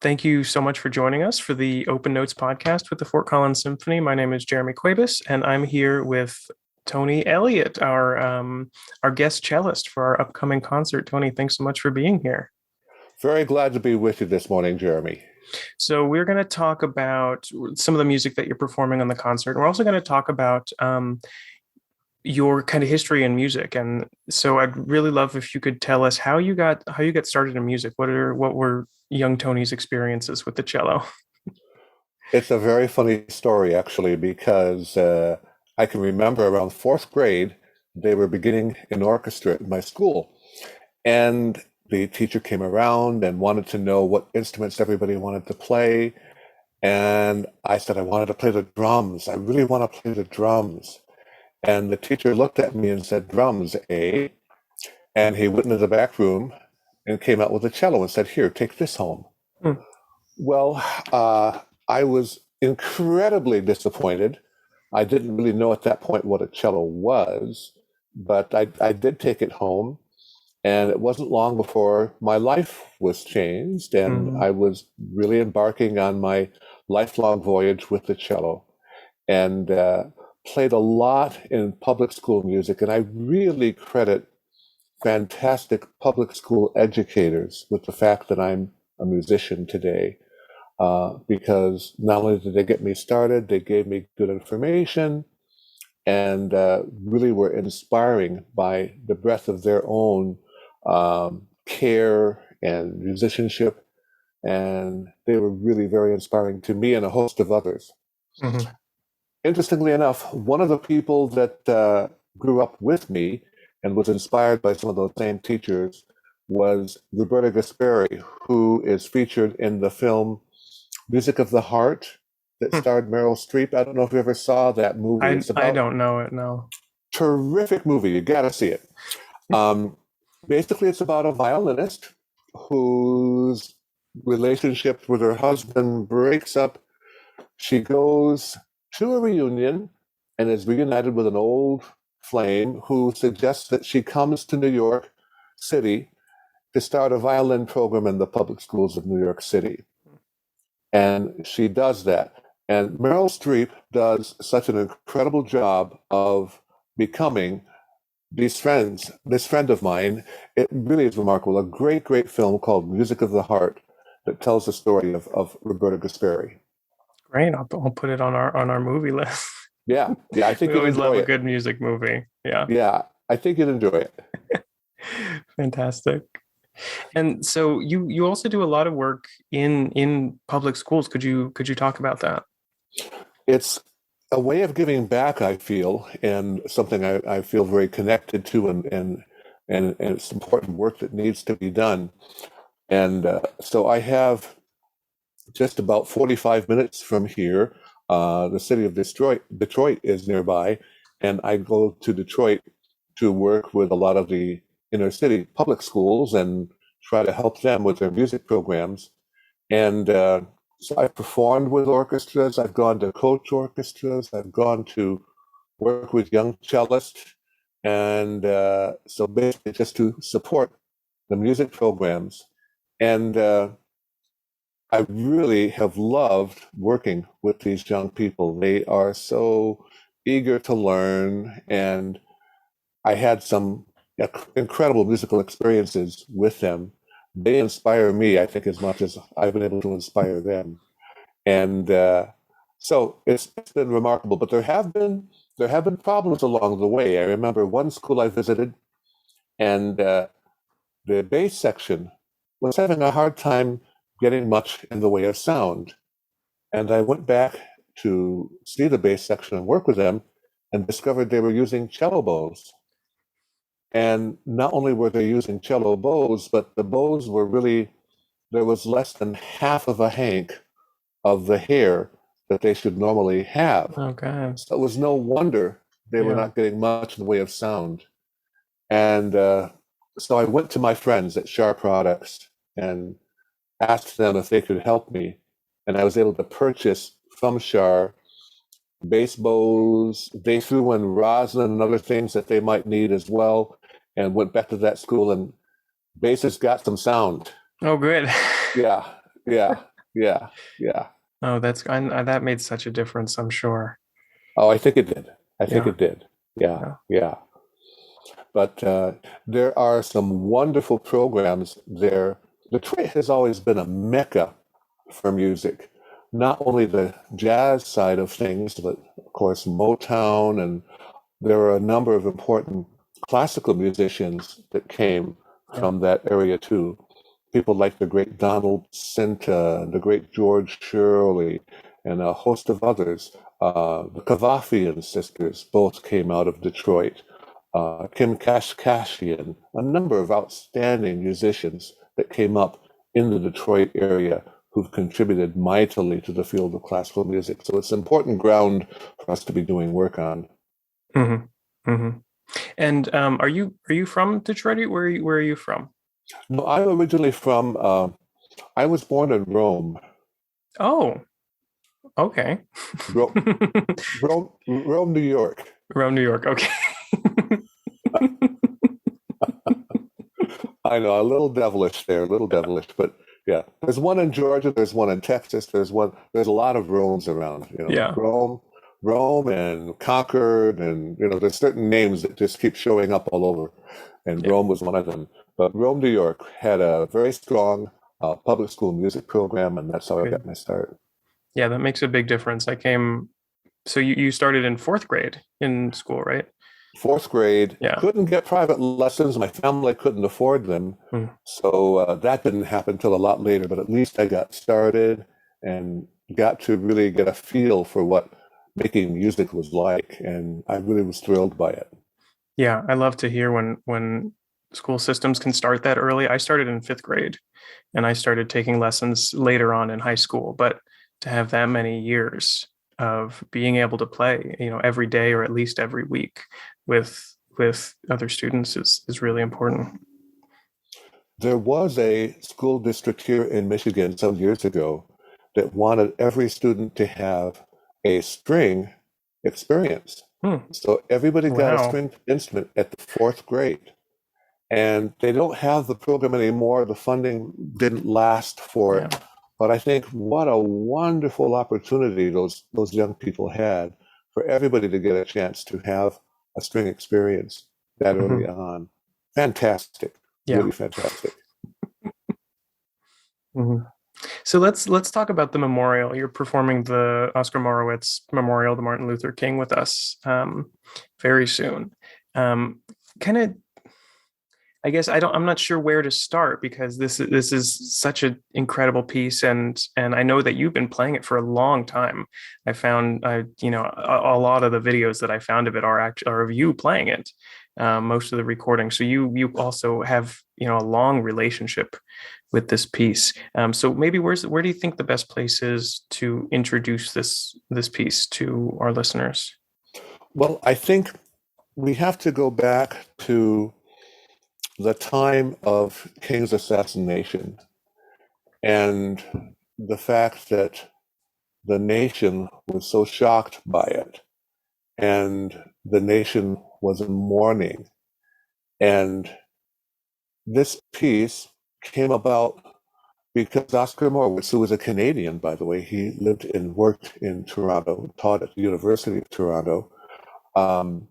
Thank you so much for joining us for the Open Notes podcast with the Fort Collins Symphony. My name is Jeremy Cuebas, and I'm here with Tony Elliott, our guest cellist for our upcoming concert. Tony, thanks so much for being here. Very glad to be with you this morning, Jeremy. So we're going to talk about some of the music that you're performing on the concert. And we're also going to talk about your kind of history in music. And so I'd really love if you could tell us how you got started in music. What were young Tony's experiences with the cello? It's a very funny story, actually, because I can remember around fourth grade, they were beginning an orchestra at my school. And the teacher came around and wanted to know what instruments everybody wanted to play. And I said, I wanted to play the drums. I really want to play the drums. And the teacher looked at me and said, drums, eh? And he went into the back room and came out with a cello and said, here, take this home. Hmm. Well, I was incredibly disappointed. I didn't really know at that point what a cello was, but I did take it home. And it wasn't long before my life was changed, and I was really embarking on my lifelong voyage with the cello, and played a lot in public school music. And I really credit fantastic public school educators with the fact that I'm a musician today, because not only did they get me started, they gave me good information, and really were inspiring by the breadth of their own care and musicianship, and they were really very inspiring to me and a host of others. Mm-hmm. Interestingly enough, one of the people that grew up with me and was inspired by some of those same teachers was Roberta Gasperi, who is featured in the film Music of the Heart that starred Meryl Streep. I don't know if you ever saw that movie. I don't know it, no. Terrific movie. You got to see it. Basically, it's about a violinist whose relationship with her husband breaks up. She goes to a reunion and is reunited with an old flame who suggests that she comes to New York City to start a violin program in the public schools of New York City. And she does that. And Meryl Streep does such an incredible job of becoming this friend of mine. It really is remarkable. A great, great film called Music of the Heart that tells the story of Roberta Gasperi. Great. I'll put it on our movie list. Yeah. I think we always love a good music movie. Yeah, I think you'd enjoy it. Fantastic. And so you also do a lot of work in public schools. Could you talk about that? It's a way of giving back, I feel, and something I feel very connected to, and it's important work that needs to be done. And so I have just about 45 minutes from here. The city of Detroit is nearby, and I go to Detroit to work with a lot of the inner city public schools and try to help them with their music programs. And so I've performed with orchestras, I've gone to coach orchestras, I've gone to work with young cellists, and so basically just to support the music programs. And I really have loved working with these young people. They are so eager to learn, and I had some incredible musical experiences with them. They inspire me, I think, as much as I've been able to inspire them. And so it's been remarkable. But there have been problems along the way. I remember one school I visited, and the bass section was having a hard time getting much in the way of sound. And I went back to see the bass section and work with them, and discovered they were using cello bows. And not only were they using cello bows, but the bows were really, there was less than half of a hank of the hair that they should normally have. Okay. So it was no wonder they were not getting much in the way of sound. And so I went to my friends at Sharp Products and asked them if they could help me. And I was able to purchase from Shar bass bows. They threw in rosin and other things that they might need as well, and went back to that school, and basses got some sound. Oh, good. Yeah. Yeah, yeah. Oh, that made such a difference, I'm sure. Oh, I think it did. I think Yeah, it did. Yeah, yeah, yeah. But there are some wonderful programs there. Detroit has always been a mecca for music, not only the jazz side of things, but of course Motown, and there are a number of important classical musicians that came yeah. from that area too. People like the great Donald Cinta, the great George Shirley, and a host of others. The Kavafian sisters both came out of Detroit. Kim Kashkashian, a number of outstanding musicians that came up in the Detroit area who've contributed mightily to the field of classical music. So it's important ground for us to be doing work on. Hmm. Hmm. And are you from Detroit? Where are you from? No, I'm originally from, I was born in Rome, Oh, okay. Rome, Rome, New York. Around New York. Okay. I know, a little devilish there, a little devilish, but yeah. There's one in Georgia, there's one in Texas, there's a lot of Romes around, Yeah. Rome and Concord, and there's certain names that just keep showing up all over, and Yeah. Rome was one of them. But Rome, New York had a very strong public school music program, and that's how I Good. got my start. Yeah, that makes a big difference. So you started in fourth grade in school, right? Fourth grade, Yeah. couldn't get private lessons. My family couldn't afford them. Mm. So that didn't happen till a lot later, but at least I got started and got to really get a feel for what making music was like. And I really was thrilled by it. Yeah, I love to hear when school systems can start that early. I started in fifth grade and I started taking lessons later on in high school, but to have that many years of being able to play, every day or at least every week with other students is really important. There was a school district here in Michigan some years ago that wanted every student to have a string experience. Hmm. So everybody got a Wow. string instrument at the fourth grade. And they don't have the program anymore. The funding didn't last for Yeah. it. But I think what a wonderful opportunity those young people had for everybody to get a chance to have a string experience that early Hmm. on. Fantastic, Yeah. really fantastic. Hmm. So let's talk about the memorial. You're performing the Oscar Morawetz Memorial to Martin Luther King with us very soon. Kind of, I guess I'm not sure where to start because this is such an incredible piece, and I know that you've been playing it for a long time. I found a lot of the videos that I found of it are of you playing it, most of the recordings. So you also have a long relationship with this piece. So maybe where do you think the best place is to introduce this piece to our listeners? Well, I think we have to go back to the time of King's assassination and the fact that the nation was so shocked by it and the nation was in mourning. And this piece came about because Oskar Morawetz, who was a Canadian, by the way, he lived and worked in Toronto, taught at the University of Toronto, um,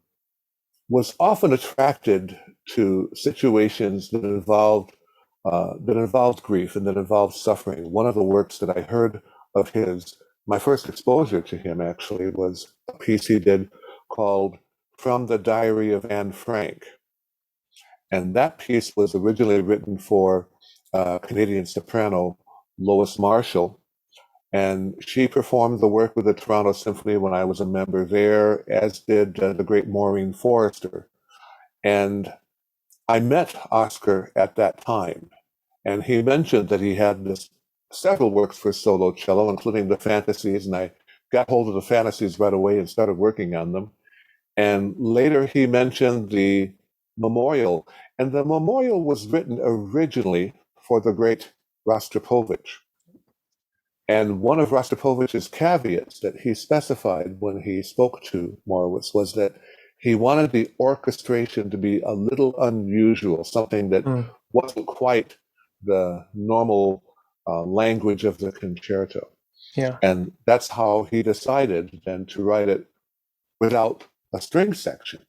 was often attracted to situations that involved grief and that involved suffering. One of the works that I heard of his, my first exposure to him actually, was a piece he did called "From the Diary of Anne Frank," and that piece was originally written for Canadian soprano Lois Marshall. And she performed the work with the Toronto Symphony when I was a member there, as did the great Maureen Forrester. And I met Oskar at that time, and he mentioned that he had several works for solo cello, including the fantasies, and I got hold of the fantasies right away and started working on them. And later he mentioned the memorial, and the memorial was written originally for the great Rostropovich. And one of Rostropovich's caveats that he specified when he spoke to Morawetz was that he wanted the orchestration to be a little unusual, something that Mm. wasn't quite the normal language of the concerto. Yeah. And that's how he decided then to write it without a string section.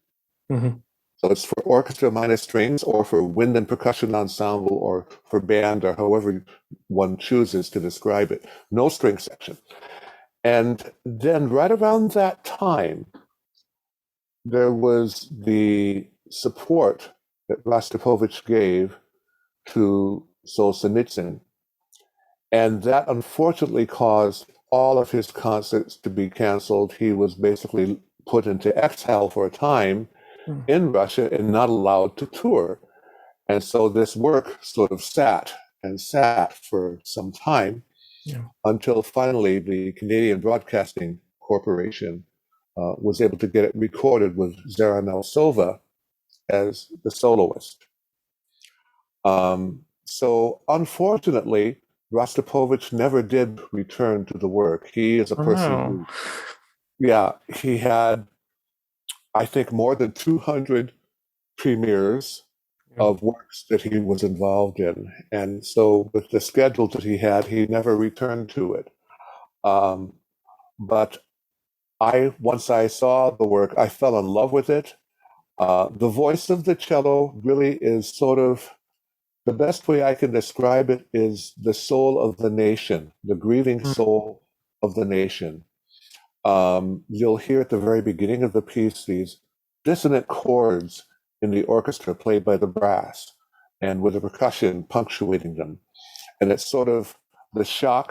Hmm. So it's for orchestra minus strings, or for wind and percussion ensemble, or for band, or however one chooses to describe it. No string section. And then right around that time, there was the support that Rostropovich gave to Solzhenitsyn. And that unfortunately caused all of his concerts to be canceled. He was basically put into exile for a time in Russia and not allowed to tour. And so this work sort of sat and sat for some time, Yeah. until finally the Canadian Broadcasting Corporation was able to get it recorded with Zaranel Sova as the soloist. So unfortunately, Rostropovich never did return to the work. He is a Oh person no. who, yeah, he had, I think, more than 200 premieres Yeah. of works that he was involved in. And so with the schedule that he had, he never returned to it. Um, but once I saw the work, I fell in love with it. The voice of the cello really is sort of, the best way I can describe it is the soul of the nation, the grieving Mm. soul of the nation. You'll hear at the very beginning of the piece these dissonant chords in the orchestra played by the brass, and with the percussion punctuating them. And it's sort of the shock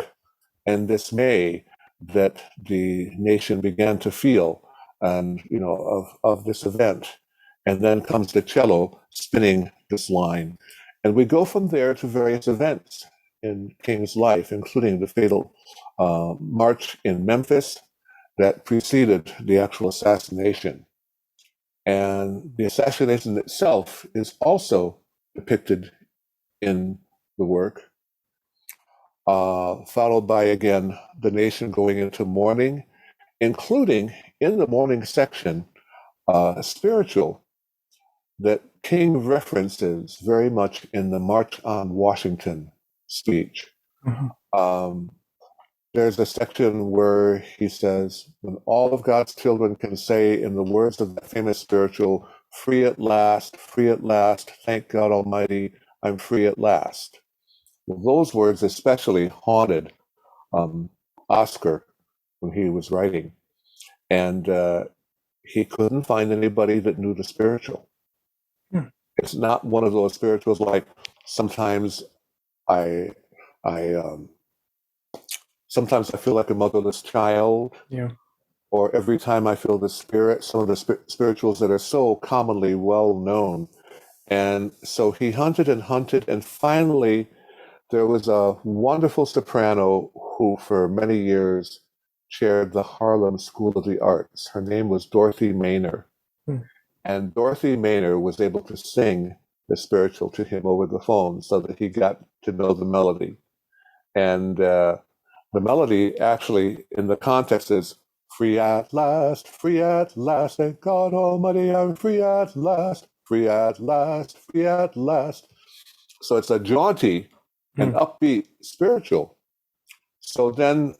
and dismay that the nation began to feel, and of this event. And then comes the cello spinning this line. And we go from there to various events in King's life, including the fatal march in Memphis that preceded the actual assassination. And the assassination itself is also depicted in the work, followed by, again, the nation going into mourning, including in the mourning section, a spiritual that King references very much in the March on Washington speech. Mhm. Um, there's a section where he says, when all of God's children can say, in the words of that famous spiritual, free at last, thank God Almighty, I'm free at last. Well, those words especially haunted Oskar when he was writing. And he couldn't find anybody that knew the spiritual. Hmm. It's not one of those spirituals like sometimes I, I, sometimes I feel like a motherless child, Yeah. or every time I feel the spirit, some of the spirituals that are so commonly well known. And so he hunted and hunted, and finally there was a wonderful soprano who for many years chaired the Harlem School of the Arts. Her name was Dorothy Maynor. Hmm. And Dorothy Maynor was able to sing the spiritual to him over the phone so that he got to know the melody. And the melody actually in the context is free at last, thank God Almighty, I'm free at last, free at last, free at last. So it's a jaunty and Hmm. upbeat spiritual. So then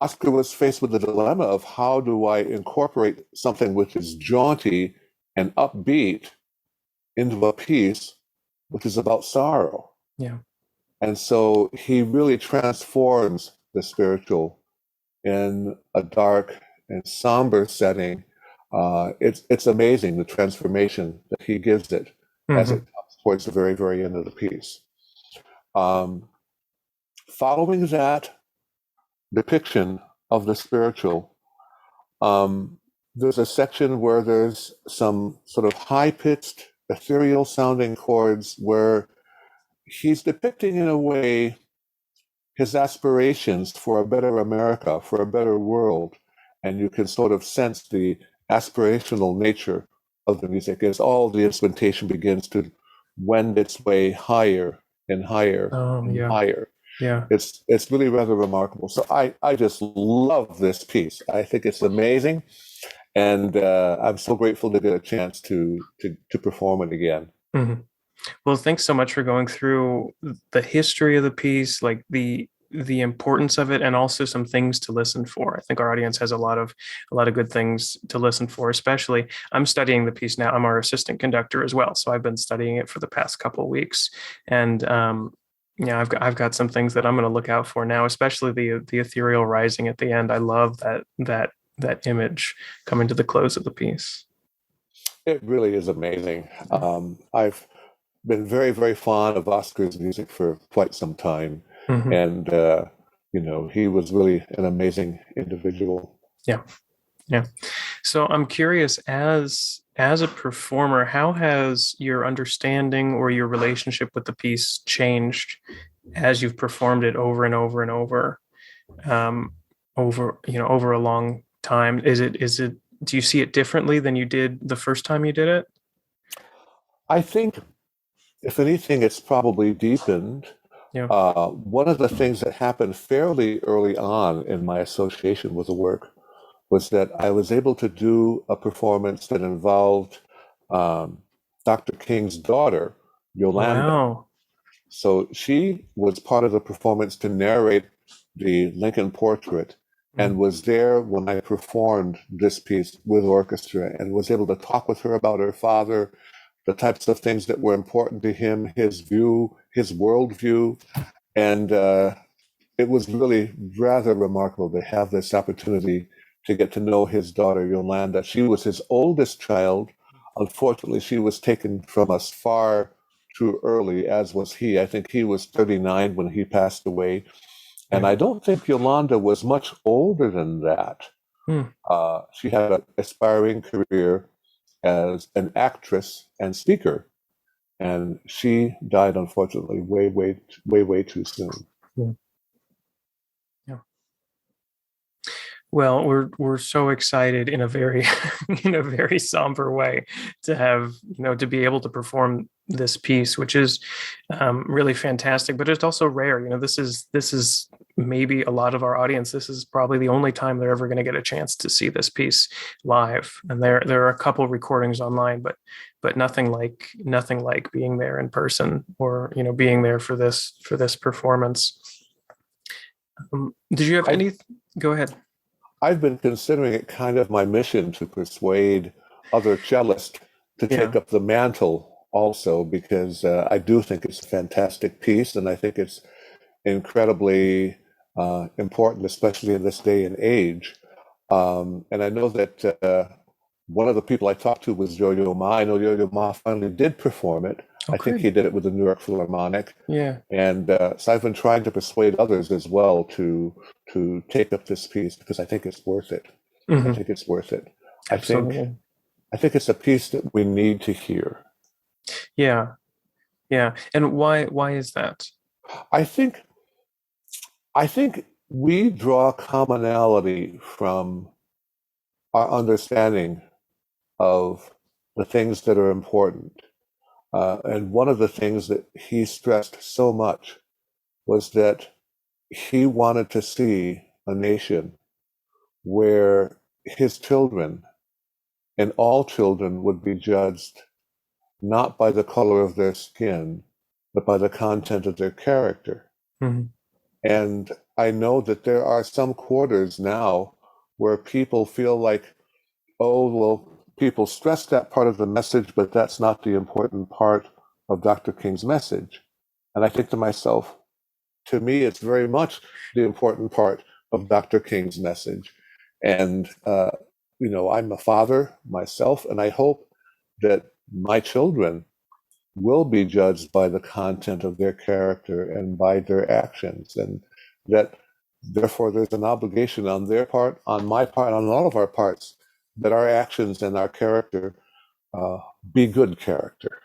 Oskar was faced with the dilemma of, how do I incorporate something which is jaunty and upbeat into a piece which is about sorrow? Yeah. And so he really transforms the spiritual in a dark and somber setting. It's amazing the transformation that he gives it as it Hmm. comes towards the very, very end of the piece. Um, Following that depiction of the spiritual, um, there's a section where there's some sort of high-pitched, ethereal sounding chords where he's depicting in a way his aspirations for a better America, for a better world. And you can sort of sense the aspirational nature of the music as all the instrumentation begins to wend its way higher and higher and Yeah. higher. Yeah. It's really rather remarkable. So I just love this piece. I think it's amazing, and I'm so grateful to get a chance to perform it again. Hmm. Well, thanks so much for going through the history of the piece, like the importance of it, and also some things to listen for. I think our audience has a lot of good things to listen for. Especially, I'm studying the piece now. I'm our assistant conductor as well, so I've been studying it for the past couple of weeks, and yeah, I've got some things that I'm going to look out for now, especially the ethereal rising at the end. I love that image coming to the close of the piece. It really is amazing. I've been very, very fond of Oscar's music for quite some time, Hmm. and he was really an amazing individual. Yeah, yeah. So I'm curious, as a performer, how has your understanding or your relationship with the piece changed as you've performed it over and over and over, um, over a long time? Is it do you see it differently than you did the first time you did it? I think, if anything, it's probably deepened. Yeah. One of the things that happened fairly early on in my association with the work was that I was able to do a performance that involved um, Dr. King's daughter, Oh, Yolanda. wow. So she was part of the performance to narrate the Lincoln portrait and Mm. was there when I performed this piece with orchestra and was able to talk with her about her father, the types of things that were important to him, his view, his worldview. And it was really rather remarkable to have this opportunity to get to know his daughter, Yolanda. She was his oldest child. Unfortunately, she was taken from us far too early, as was he. I think he was 39 when he passed away. And Yeah. I don't think Yolanda was much older than that. Mm. She had an aspiring career as an actress and speaker, and she died, unfortunately, way, way, way, way too soon. Yeah. Yeah. Well, we're so excited in a very in a very somber way to have, to be able to perform this piece, which is really fantastic, but it's also rare. This is maybe a lot of our audience. This is probably the only time they're ever going to get a chance to see this piece live. And there are a couple recordings online, but nothing like being there in person, or being there for this performance. Did you have I, any? Go ahead. I've been considering it kind of my mission to persuade other cellists to take Yeah. up the mantle also, because I do think it's a fantastic piece, and I think it's incredibly important, especially in this day and age. And I know that one of the people I talked to was Yo-Yo Ma. I know Yo-Yo Ma finally did perform it. Oh, I think great. he did it with the New York Philharmonic. Yeah. And so I've been trying to persuade others as well to take up this piece because I think it's worth it. I Hmm. think it's worth it. I think Absolutely. I think it's a piece that we need to hear. Yeah. Yeah. And why is that? I think I think we draw commonality from our understanding of the things that are important. And one of the things that he stressed so much was that he wanted to see a nation where his children and all children would be judged not by the color of their skin, but by the content of their character. Hmm. And I know that there are some quarters now where people feel like, oh, well, people stress that part of the message, but that's not the important part of Dr. King's message. And I think to myself, to me, it's very much the important part of Dr. King's message. And, I'm a father myself, and I hope that my children will be judged by the content of their character and by their actions. And that, therefore, there's an obligation on their part, on my part, on all of our parts, that our actions and our character uh, be good character,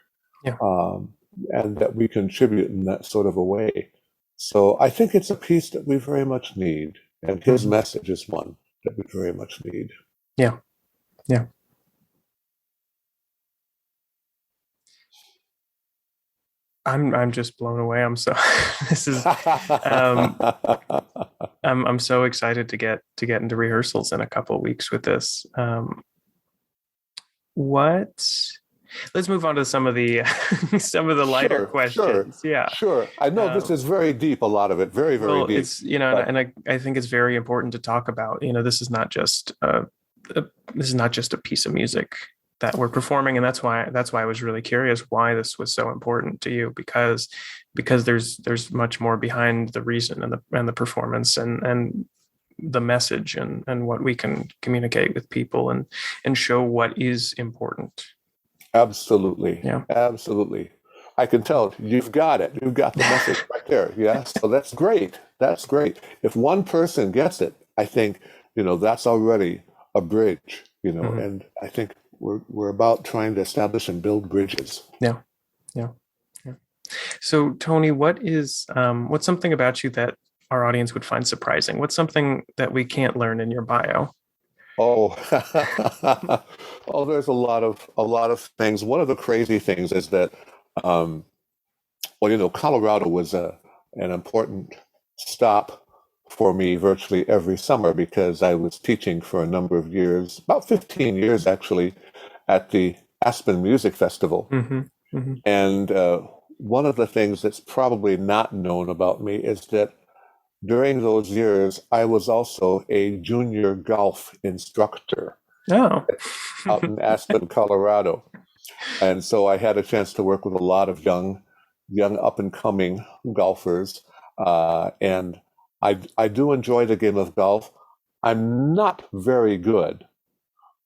Yeah. um, and that we contribute in that sort of a way. So I think it's a piece that we very much need, and his Hmm. message is one that we very much need. Yeah. Yeah. I'm just blown away. I'm so this is um I'm so excited to get into rehearsals in a couple of weeks with this. What Let's move on to some of the some of the lighter Sure, sure, questions. Yeah. sure. I know this Um, is very deep, a lot of it, very, very well, deep. it's you know, But I think it's very important to talk about. This is not just a this is not just a piece of music that we're performing, and that's why I was really curious why this was so important to you because there's much more behind the reason and the performance and the message and what we can communicate with people and show what is important. absolutely, Yeah. absolutely. I can tell you've got it. You've got the message right there. Yeah. So that's great. That's great. If one person gets it, I think, that's already a bridge, Mhm. and I think we're about trying to establish and build bridges. Yeah. Yeah. Yeah. So, Tony, what's something about you that our audience would find surprising? What's something that we can't learn in your bio? Oh, oh, there's a lot of things. One of the crazy things is that, um, well, Colorado was an important stop for me virtually every summer because I was teaching for a number of years, about 15 years actually, at the Aspen Music Festival. Hmm. Hmm. And one of the things that's probably not known about me is that during those years, I was also a junior golf instructor Oh. out in Aspen, Colorado. And so I had a chance to work with a lot of young up and coming golfers. And I do enjoy the game of golf. I'm not very good,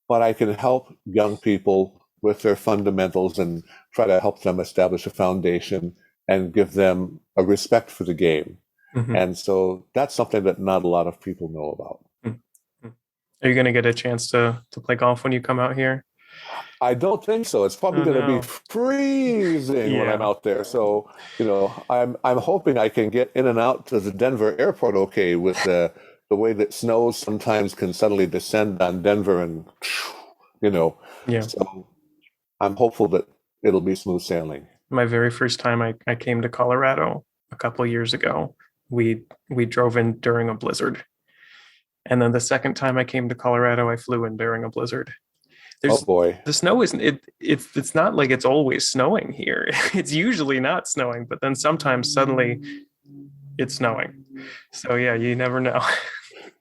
but I can help young people with their fundamentals and try to help them establish a foundation and give them a respect for the game. Mhm. And so that's something that not a lot of people know about. Mhm. Are you going to get a chance to play golf when you come out here? I don't think so. It's probably Oh going to be no. freezing when I'm Yeah. out there. So, I'm hoping I can get in and out to the Denver airport okay with the way that snows sometimes can suddenly descend on Denver and you know. Yeah. So I'm hopeful that it'll be smooth sailing. My very first time I came to Colorado a couple of years ago, we drove in during a blizzard. And then the second time I came to Colorado, I flew in during a blizzard. Oh There's boy. the snow isn't it's not like it's always snowing here. It's usually not snowing, but then sometimes suddenly it's snowing. So yeah, you never know.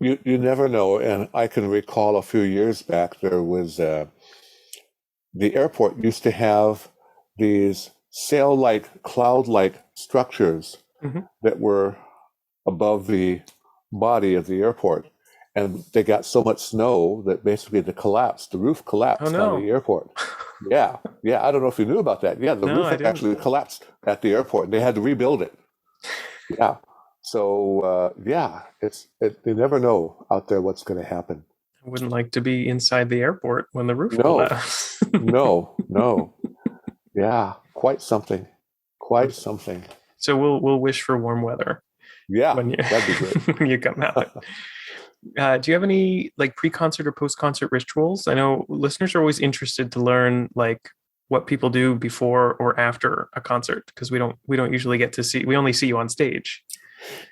You never know. And I can recall a few years back there was the airport used to have these sail-like, cloud-like structures Mhm. that were above the body of the airport. And they got so much snow that basically the roof Oh collapsed on the no. airport. Yeah, yeah. I don't know if you knew about that. Yeah, the No, roof I didn't. actually collapsed at the airport. They had to rebuild it. Yeah. So yeah, you never know out there what's going to happen. I wouldn't like to be inside the airport when the roof No, collapsed. no, no. Yeah, quite something. Quite something. So we'll wish for warm weather Yeah, when you that'd be great. when you come out. Do you have any like pre-concert or post-concert rituals? I know listeners are always interested to learn like what people do before or after a concert because we don't usually get to see we only see you on stage.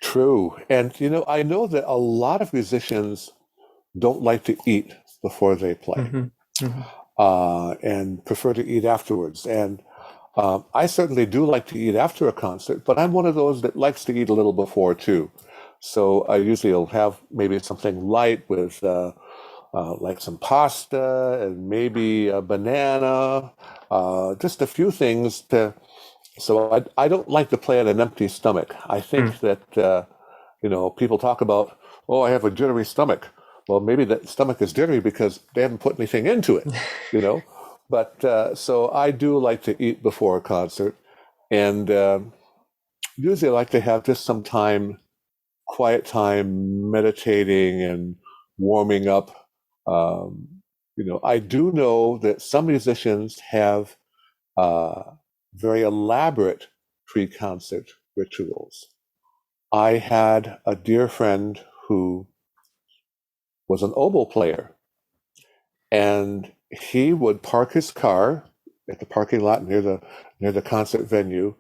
True. And I know that a lot of musicians don't like to eat before they play, Hmm. Hmm. and prefer to eat afterwards. And I certainly do like to eat after a concert, but I'm one of those that likes to eat a little before too. So I usually will have maybe something light with like some pasta and maybe a banana, just a few things to. So I don't like to play on an empty stomach. I think that people talk about, oh, I have a jittery stomach. Well, maybe that stomach is jittery because they haven't put anything into it, you know. But so I do like to eat before a concert, and usually I like to have just some time, quiet time, meditating and warming up. I do know that some musicians have uh, very elaborate pre-concert rituals. I had a dear friend who was an oboe player, and he would park his car at the parking lot near the concert venue,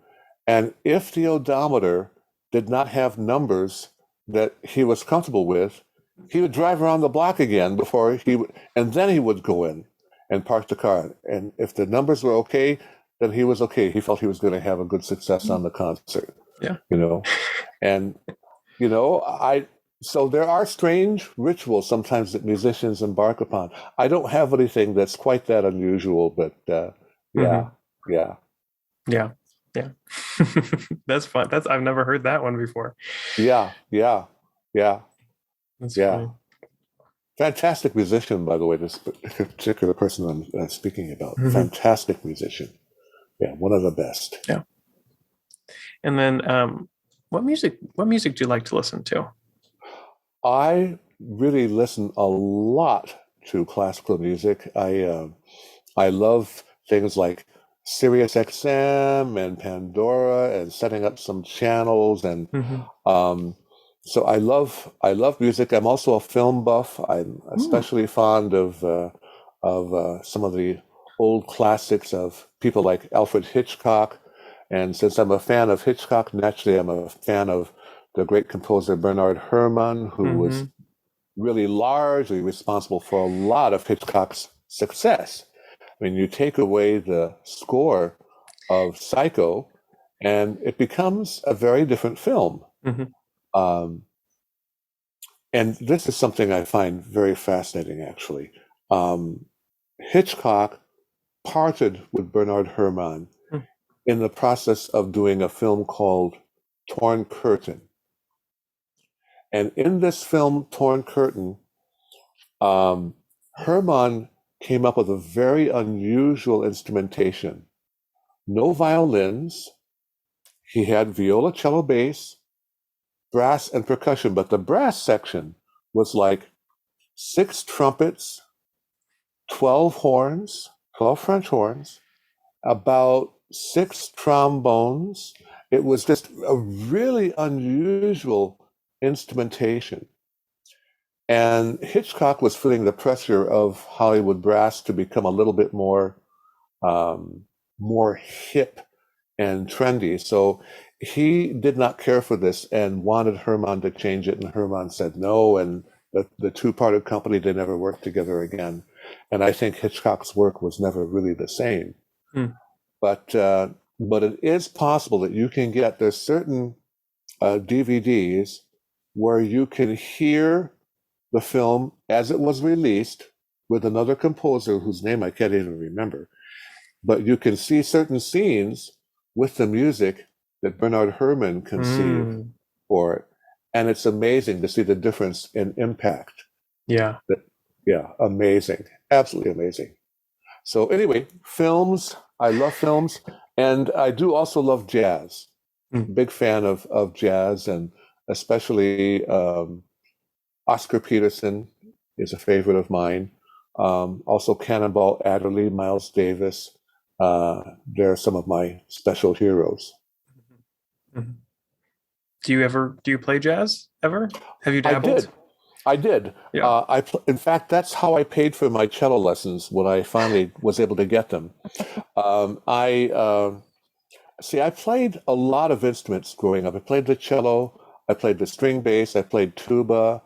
and if the odometer did not have numbers that he was comfortable with, he would drive around the block again before he would, and then he would go in. and parked the car. And if the numbers were okay, then he was okay. He felt he was going to have a good success on the concert, Yeah. you know. And, I so there are strange rituals sometimes that musicians embark upon. I don't have anything that's quite that unusual, but yeah, Hmm. yeah, Yeah. Yeah. That's fun. I've never heard that one before. yeah, yeah, yeah, That's yeah. funny. Fantastic musician, by the way, this particular person I'm speaking about. Hmm. Fantastic musician. Yeah, one of the best. Yeah. And then what music do you like to listen to? I really listen a lot to classical music. I love things like Sirius XM and Pandora and setting up some channels and Hmm. um, so I love music. I'm also a film buff. I'm Ooh. especially fond of some of the old classics of people like Alfred Hitchcock. And since I'm a fan of Hitchcock, naturally I'm a fan of the great composer Bernard Herrmann, who was Hmm. really largely responsible for a lot of Hitchcock's success. I mean, you take away the score of Psycho, and it becomes a very different film. Hmm. Um, and this is something I find very fascinating, actually. Um, Hitchcock parted with Bernard Herrmann in the process of doing a film called Torn Curtain. And in this film, Torn Curtain, um, Herrmann came up with a very unusual instrumentation. No violins. He had viola, cello, bass, brass, and percussion, but the brass section was like six trumpets, 12 horns, 12 French horns, about six trombones. It was just a really unusual instrumentation. And Hitchcock was feeling the pressure of Hollywood brass to become a little bit um, more hip and trendy. So he did not care for this and wanted Herman to change it. And Herman said no. And the two parted company, they never worked together again. And I think Hitchcock's work was never really the same. Hmm. But it is possible that you can get, there's certain DVDs where you can hear the film as it was released with another composer whose name I can't even remember. But you can see certain scenes with the music that Bernard Herrmann conceived Mm. for it. And it's amazing to see the difference in impact. Yeah. Yeah, amazing. Absolutely amazing. So anyway, films, I love films. And I do also love jazz. Mm. Big fan of jazz, and especially Oscar Peterson is a favorite of mine. Also Cannonball Adderley, Miles Davis. They're some of my special heroes. Mhm. Do you play jazz ever? Have you I dabbled? did. I did. Yeah. In fact, that's how I paid for my cello lessons when I finally was able to get them. I See. I played a lot of instruments growing up. I played the cello. I played the string bass. I played tuba.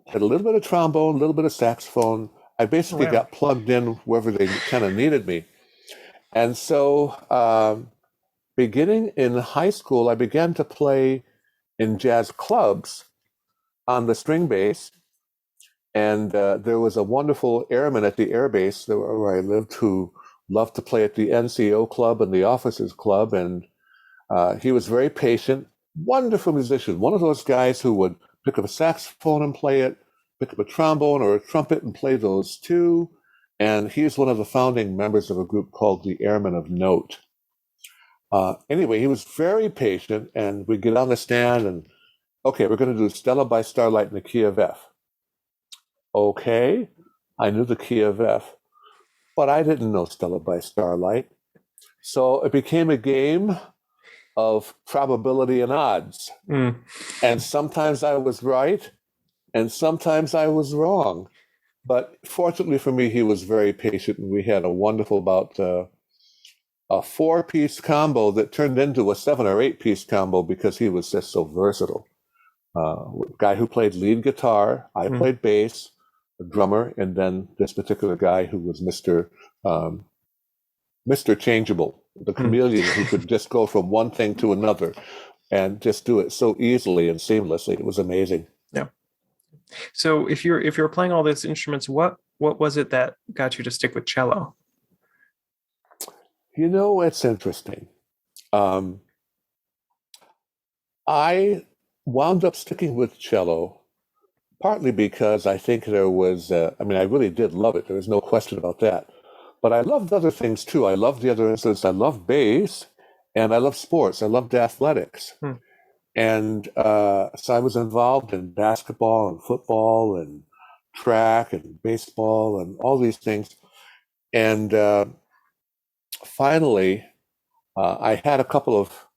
Played a little bit of trombone, a little bit of saxophone. I Oh, basically wow. got plugged in wherever they kind of needed me. And so, beginning in high school, I began to play in jazz clubs on the string bass. And there was a wonderful airman at the air base where I lived who loved to play at the NCO club and the officers club. And he was very patient, wonderful musician, one of those guys who would pick up a saxophone and play it, pick up a trombone or a trumpet and play those too. And he's one of the founding members of a group called the Airmen of Note. Anyway, he was very patient, and we get on the stand and, okay, we're going to do Stella by Starlight in the key of F. Okay, I knew the key of F, but I didn't know Stella by Starlight. So it became a game of probability and odds. Mm. And sometimes I was right, and sometimes I was wrong. But fortunately for me, he was very patient, and we had a wonderful about a four-piece combo that turned into a 7 or 8 piece combo because he was just so versatile. Guy who played lead guitar, I Mm. played bass, drummer, and then this particular guy who was um, Mr. Changeable, the Mm. chameleon who could just go from one thing to another and just do it so easily and seamlessly. It was amazing. Yeah. So if you're playing all these instruments, what was it that got you to stick with cello? You know, it's interesting. Um, I wound up sticking with cello partly because I think there was, I mean, I really did love it. There was no question about that. But I loved other things too. I loved the other instruments. I loved bass and I loved sports. I loved athletics. Hmm. And so I was involved in basketball and football and track and baseball and all these things. And finally, I had a couple of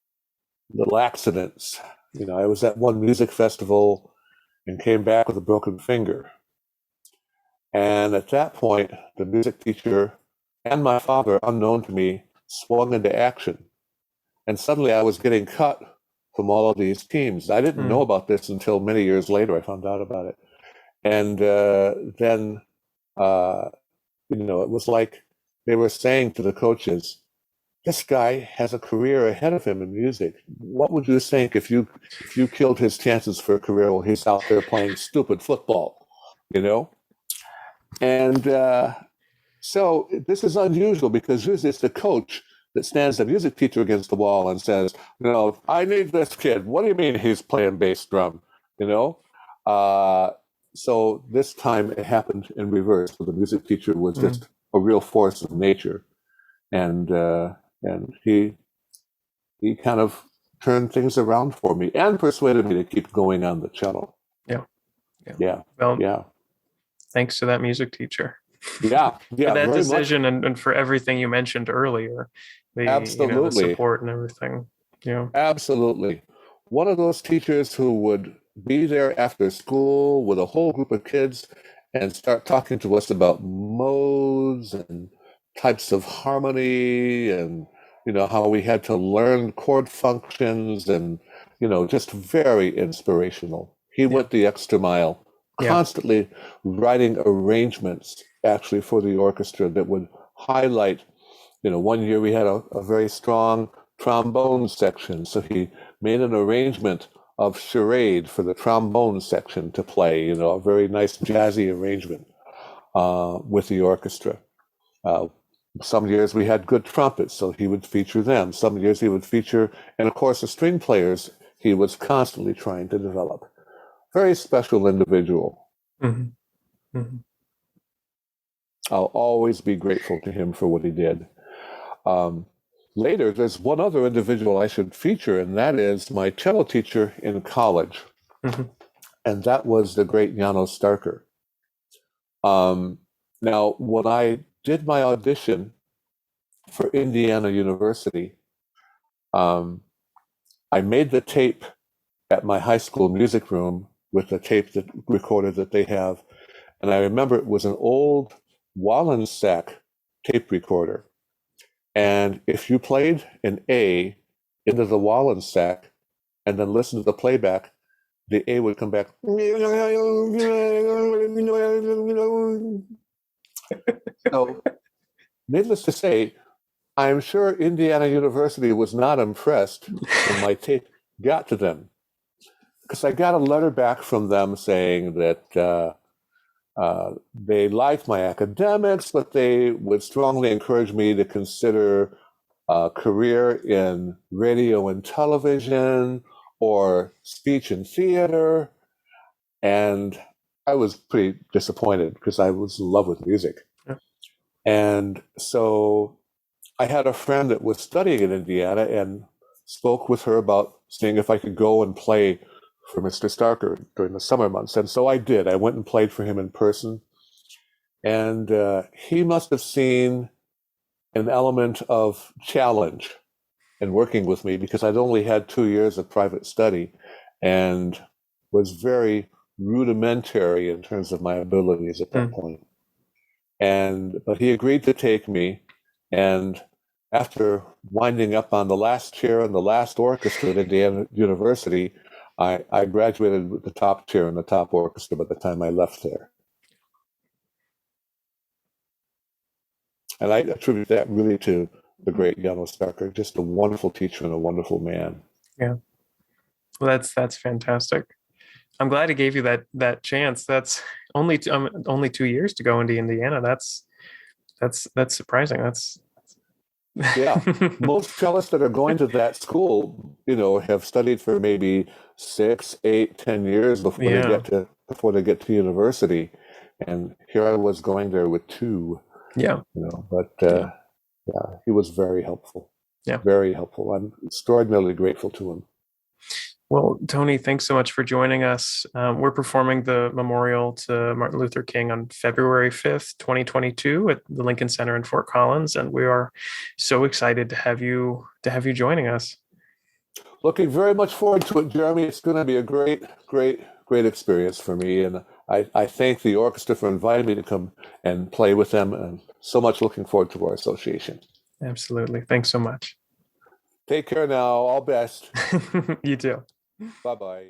little accidents. You know, I was at one music festival and came back with a broken finger. And at that point, the music teacher and my father, unknown to me, swung into action. And suddenly I was getting cut from all of these teams. I didn't know Hmm. about this until many years later. I found out about it. And then, uh, you know, it was like they were saying to the coaches, this guy has a career ahead of him in music. What would you think if you killed his chances for a career while he's out there playing stupid football, you know? And so this is unusual because usually it's the coach that stands the music teacher against the wall and says, you know, I need this kid. What do you mean he's playing bass drum? You know? Uh, so this time it happened in reverse. So the music teacher was Hmm. just a real force of nature. And he kind of turned things around for me and persuaded me to keep going on the cello. Yeah. Yeah. Yeah, Well, yeah, thanks to that music teacher yeah, for yeah, that very much. decision and for everything you mentioned earlier, the Absolutely. support and everything. Yeah. Absolutely. One of those teachers who would be there after school with a whole group of kids and start talking to us about modes and types of harmony and, you know, how we had to learn chord functions and, you know, just very inspirational. He Yeah. went the extra mile, Yeah. constantly writing arrangements actually for the orchestra that would highlight, you know, one year we had a very strong trombone section, so he made an arrangement of charade for the trombone section to play, you know, a very nice jazzy arrangement with the orchestra. Uh, some years we had good trumpets, so he would feature them. Some years he would feature, and of course, the string players he was constantly trying to develop. Very special individual. Hmm. Hmm. I'll always be grateful to him for what he did. Um, Later, there's one other individual I should feature, and that is my cello teacher in college, Hmm. and that was the great Janos Starker. Um, Now, when I did my audition for Indiana University, um, I made the tape at my high school music room with the tape that recorder that they have, and I remember it was an old Wallensack tape recorder. And if you played an A into the Wallensack and then listened to the playback, the A would come back. So, needless to say, I'm sure Indiana University was not impressed when my tape got to them because I got a letter back from them saying that they liked my academics, but they would strongly encourage me to consider a career in radio and television or speech and theater. And I was pretty disappointed because I was in love with music. Yeah. And so I had a friend that was studying in Indiana and spoke with her about seeing if I could go and play for Mr. Starker during the summer months. And so I did. I went and played for him in person. And he must have seen an element of challenge in working with me because I'd only had 2 years of private study and was very rudimentary in terms of my abilities at that Mm. point. But he agreed to take me, and after winding up on the last chair in the last orchestra at Indiana University, I graduated with the top chair in the top orchestra by the time I left there. And I attribute that really to the great Jan Oskar, just a wonderful teacher and a wonderful man. Yeah. Well, that's fantastic. I'm glad it gave you that chance. That's only 2 years to go into Indiana. That's surprising. That's Yeah. Most cellists that are going to that school, have studied for maybe 6, 8, 10 years yeah, before they get to university. And here I was going there with two, yeah, but yeah, yeah, he was very helpful. yeah. Very helpful. I'm extraordinarily grateful to him. Well, Tony, thanks so much for joining us. We're performing the memorial to Martin Luther King on February 5th, 2022 at the Lincoln Center in Fort Collins, and we are so excited to have you joining us. Looking very much forward to it, Jeremy. It's going to be a great, great, great experience for me. And I thank the orchestra for inviting me to come and play with them. And so much looking forward to our association. Absolutely. Thanks so much. Take care now. All best. You too. Bye bye.